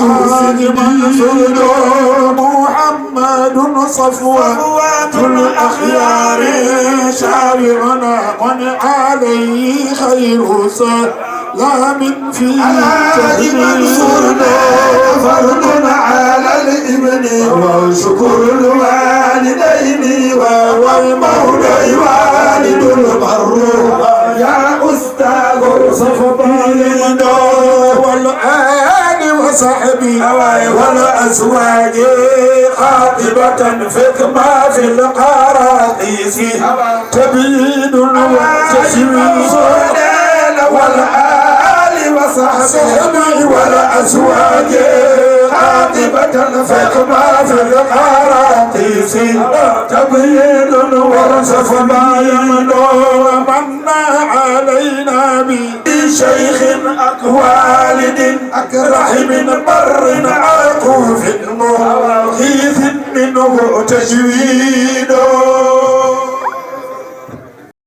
منصور محمد صفوة الأخيار شارعنا من عليه خير سلام في منصور فرض على الابن وشكر الوالدين والمولى والد البر يا أستاذ صفوان والآل وصحبي والأزواج خاطبة فكما في القراطيس تبيين وتشويش والآل وصحبي والأزواج خاطبة فكما في القراطيس تبيين ورصف ما يمنو ومنى علينا بشيخ والد رحم بر عاقوف مغيث منه تجويد